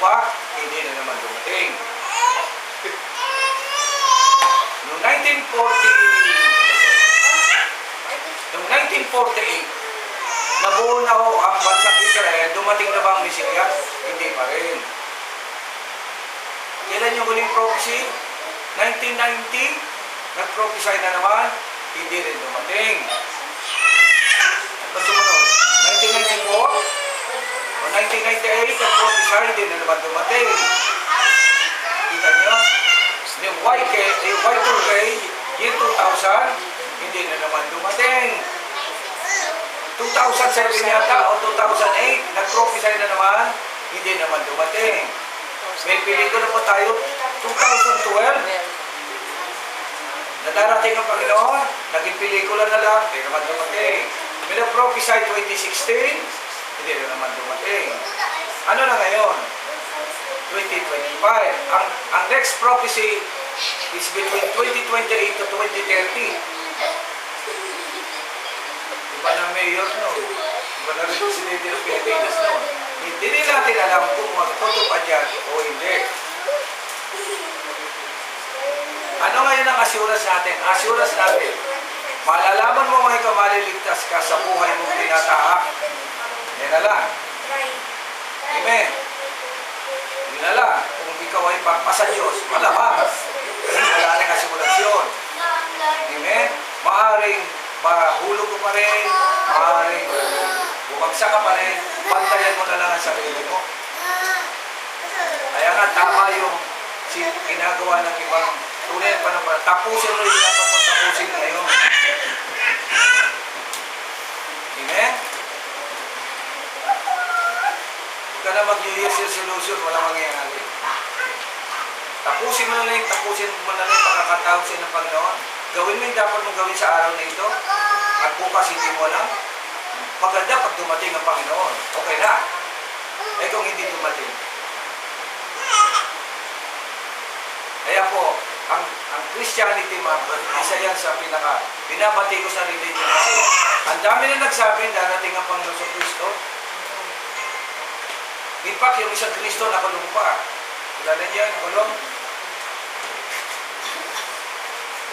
lupa, hindi na naman dumating. Noong 1948, nabuo na ho ang bansang Israel, dumating na ba ang Mesiyas? Hindi pa rin. Kailan yung huling prophecy? 1990, nag-prophesy na naman, hindi rin dumating. At sumunod, 1994 o 1998, nag-prophesy, hindi na naman dumating. Kita nyo? Yung Y2K, year 2000, hindi na naman dumating. 2007 yata o 2008, nag-prophesy na naman, hindi naman dumating. May pelikula po tayo, 2012, na darating ang Panginoon, naging pelikula na lang, hindi naman dumating. May nag-prophesy 2016, hindi na naman dumating. Ano na ngayon? 2025. Ang next prophecy is between 2028 to 2030. Iba na mayor no? Iba na rin presidente ng Pilipinas no? Hindi rin natin alam kung magtutupad yan o hindi. Ano ngayon ang assurance natin? Assurance natin, malalaman mo ngayon ka maliligtas ka sa buhay mong tinatahak. Yan na lang. Amen. Yun na lang. Kung ikaw ay pagpasa Diyos, malamang. Wala rin assurasyon. Amen. Maaring mahulog ko pa rin, maaring bumagsak ka pa rin, bantayan mo na lang ang sarili mo. Kaya nga, tama yung ginagawa ng ibang tunay pa na pala. Tapusin mo yung dapat mo tapusin ngayon. Amen? Huwag ka na mag-New Year's resolution, walang mangyayari. Tapusin mo na lang yung pagkakatawag sa ng Panginoon. Gawin mo yung dapat mong gawin sa araw na ito. At bukas hindi mo alam. Maganda pag dumating ang Panginoon. Okay na. Eh kung hindi dumating. Kaya po, ang Christianity, isa yan sa binabati ko sa religion kasi ang dami na nagsabi darating ang Panginoon sa Kristo. In fact, yung isang Kristo nakulong pa. Kilala niya, nakulong.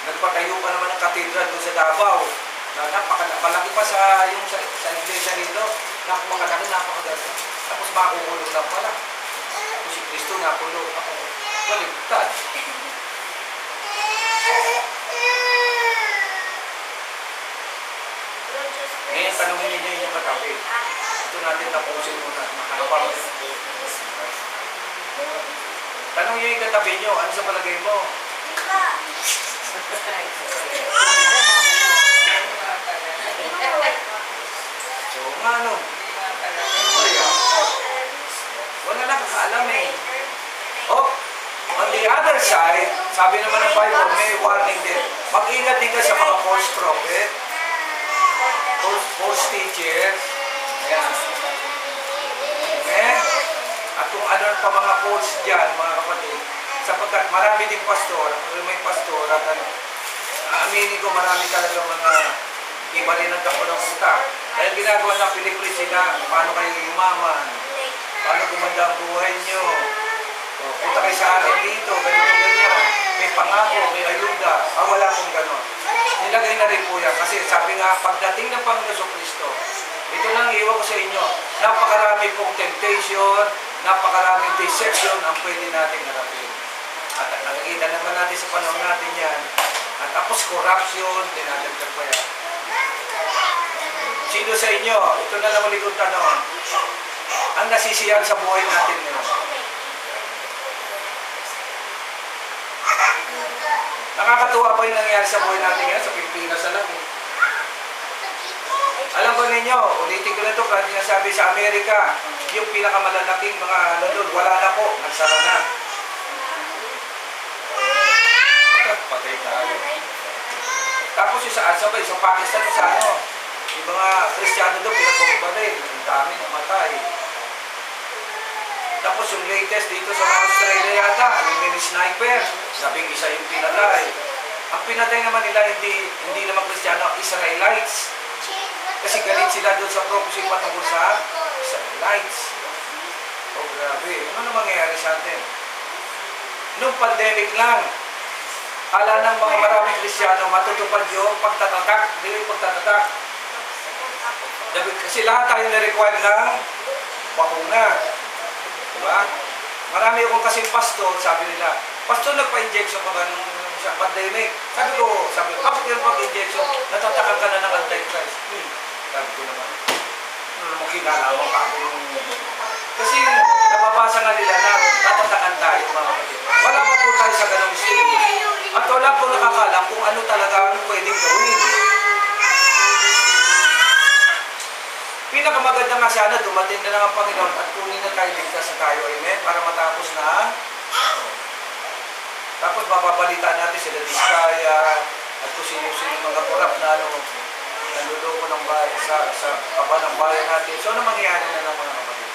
Nagpatayo pa naman ng katedral doon sa Davao. Napalaki pa sa iglesia rito. Napakaganda. Tapos makukulong lang pala. Kung si Kristo nakulong, ako baligtad. Ngayon, tanongin niyo yung katabi. Ito natin tapusin muna. Mahabang. Tanongin niyo yung katabi niyo. Ano sa palagay mo? So, nga no? Wala na kakaalam eh. Oh, on the other side, sabi naman ng Bible, may warning din. Mag-ingat din ka sa mga false prophet, false teachers. Ayan. Amen? At kung ano pa mga false dyan, mga kapatid, sapagkat marami din pastor, may pastor, at aaminin ko marami talaga mga iba rin ang kapo ng utak. Dahil ginagawa ng Pilipin sila, paano kayo yumaman, paano gumanda ang buhay nyo, punta kayo sa akin dito, ganito, ganyan, may pangako, may ayuda, wala pong gano'n. Nilagay na rin po yan, kasi sabi nga, pagdating ng Panginoon Kristo, ito lang iwan ko sa inyo, napakarami pong temptation, napakaraming deception ang pwede natin harapin. At nakikita naman natin sa panahon natin yan. At tapos corruption, dinadagdag pa yan. Sino sa inyo, ito na naman likod tanong, ang nasisiyahan sa buhay natin ngayon? Nakakatuwa ba yung nangyayari sa buhay natin ngayon? Sa Pilipinas na lang eh. Alam ba ninyo, ulitin ko na ito, kahit sinasabi sa Amerika, yung pinakamalalaking mga ano doon, wala na po, nagsara na. Patay tayo. Tapos yung sabay, sa Pakistan, sa ano, yung mga Kristiyano doon, pinagpapaba rin, ang dami namatay. Tapos yung latest dito sa Australia yata, yung mini sniper, sabing isa yung pinatay. Ang pinatay naman nila, hindi naman Kristiyano, Israelites. Kasi galit sila doon sa prophecy patungkol sa Israelites. Oh, grabe. Ano na mangyayari? sa atin. Nung pandemic lang, kala ng mga maraming Kristiyano, matutupad yung pagtatatak, hindi yung pagtatatak. Kasi lahat tayo na-require ng bakuna. Diba? Marami akong kasing pastor, sabi nila, pastor, nagpa-injection ka ba nung sa pandemic? Sabi ko, kapag yung pag-injection, natatakan ka na ng Antichrist. Sabi ko naman, ano naman kinalawang ka ako nung... Kasi nababasa nga nila na natatakan tayo, mga kapatid. Wala pa po tayo sa ganong stage. At wala po nakakalam kung ano talaga ang pwedeng gawin. Pinakamaganda nga sana, dumating na lang ang Panginoon at kunin na tayo, ligtas na tayo, amen, para matapos na. Tapos mapapalitan natin sila Diskaya at kung sino-sino mga kurap na naluloko ng bayan, sa kaba ng bayan natin. So, ano mangyayari na ng mga kapatid?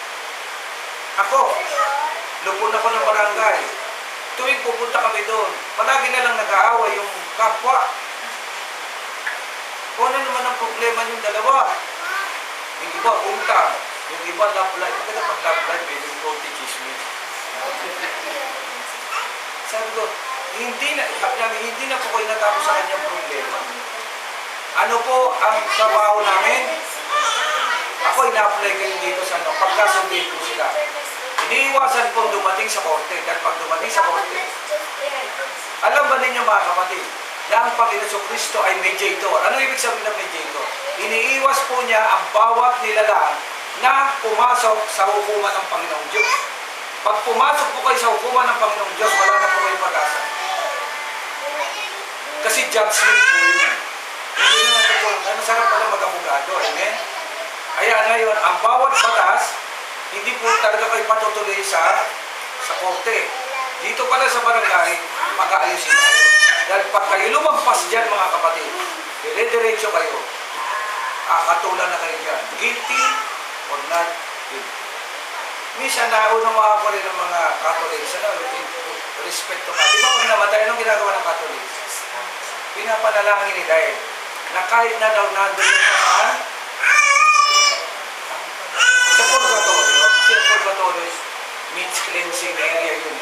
Ako, lupon ako ng barangay. Tuwing pupunta kami doon, palagi na lang nag-aaway yung kapwa. Kung ano naman ang problema yung dalawa? Yung iba, utang. Yung iba, love life. Pagka pag love life, may yung konti chismis. Sabi ko, hindi na po kayo natapos sa kanyang problema. Ano po ang trabaho namin? Ako, ina-apply kayo dito sa pagkasundin ko sila. Iniiwasan pong dumating sa korte. Dahil pag dumating sa korte, alam ba ninyo mga kapatid, na ang Panginoon Kristo ay mediator. Ano ibig sabihin ng mediator? Iniiwas po niya ang bawat nilalang na pumasok sa hukuman ng Panginoong Diyos. Pag pumasok po kayo sa hukuman ng Panginoong Diyos, wala na po kayong pag-asa. Kasi judgment po yun. Hindi na natin po, masarap pala mag-abogado. Amen? Kaya ngayon, ang bawat batas, hindi po talaga kayo patutuloy sa korte. Dito pala sa barangay, pag-aayusin kayo. Dahil pag kayo lumampas dyan, mga kapatid, dire-diretso kayo, katulan na kayo dyan. Guilty or not guilty. Minsan, naunawa ko rin ng mga Catholics, respeto ka. Di ba pag namatay, anong ginagawa ng Catholics? Pinapanalangin ni dahil na kahit na daw nandun yung sa purgatorio, kasi yung purgatorio means cleansing area yun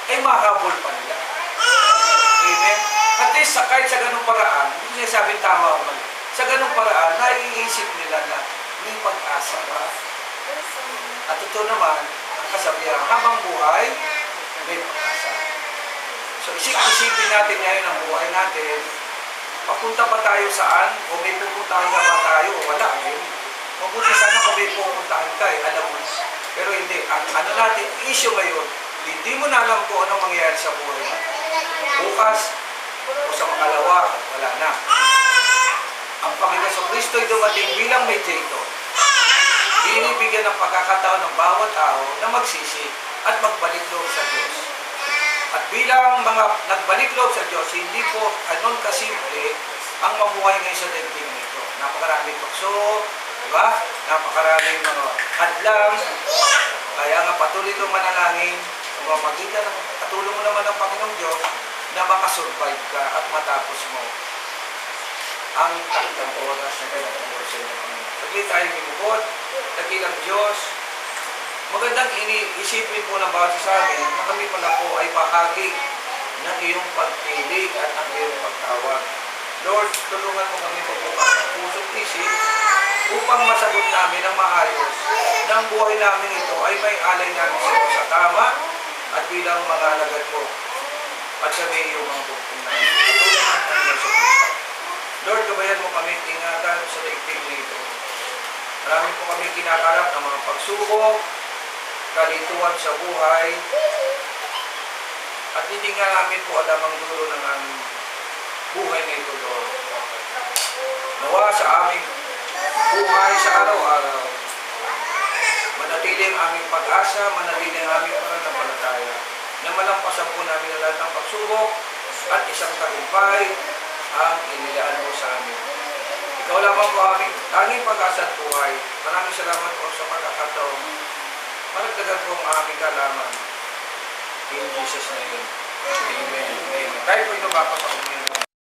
ay mahabol pa nila. Amen? At least, kahit sa ganung paraan, hindi niya sabi tama o mali. Sa ganung paraan, naiisip nila na may pag-asa pa. At ito naman, ang kasabihan, habang buhay, may pag-asa. So, isipin natin ngayon ang buhay natin, papunta pa tayo saan, o may pupuntahan na ba tayo, o wala. Mabuti sana kung may pupuntahan ka, alam mo. Pero hindi, ang ano natin, issue ngayon, hindi mo na alam kung anong mangyayari sa buhay natin. Bukas, o sa makalawa, wala na. Ang Panginoon Kristo ay dumating bilang mediator. Binibigyan ng pagkakataon ng bawat tao na magsisi at magbalik loob sa Diyos. At bilang mga nagbalik loob sa Diyos, hindi po anon kasimple ang mamuhay ngayon sa daigdig nito. Napakaraming tukso, diba? Napakaraming mga hadlang. Kaya nga patuloy kong manalangin, mapagitan ng katulong mo naman ng Panginoong Diyos na makasurvive ka at matapos mo ang takdang oras na ginagawa sa inyo. Saglit tayo minukot, dakilang Diyos, magandang isipin po ng bawat sa amin na kami pala po ay bahagi ng iyong pagpili at ng iyong pagtawag. Lord, tulungan mo kami magbukas ng puso't isip upang masagot namin ang maayos na ang buhay namin ito ay may alay namin sa iyo sa tama at bilang mga alagad mo at sa may iyong mga bukong namin. Tulungan ng Panginoon sa Kristo. Lord, gabayan mo kami ingatan sa daigdig nito. Marami po kami kinakarap ng mga pagsubok, kalituan sa buhay, at hindi nga namin po alam ang dulo ng aming buhay na ito, Lord. Nawa sa aming buhay sa araw-araw, manatili ang aming pag-asa, manatili ang aming pananampalataya, na malampasan po namin ang lahat ng pagsubok at isang tagumpay ang inilaan mo sa amin. Ikaw lamang po aming tanging pag-asa at buhay. Maraming salamat po sa pagkakataon. Maragdagan po ang aming kalaman. In Jesus' name. Amen. Amen. Tayo po ito mapapakumuhin.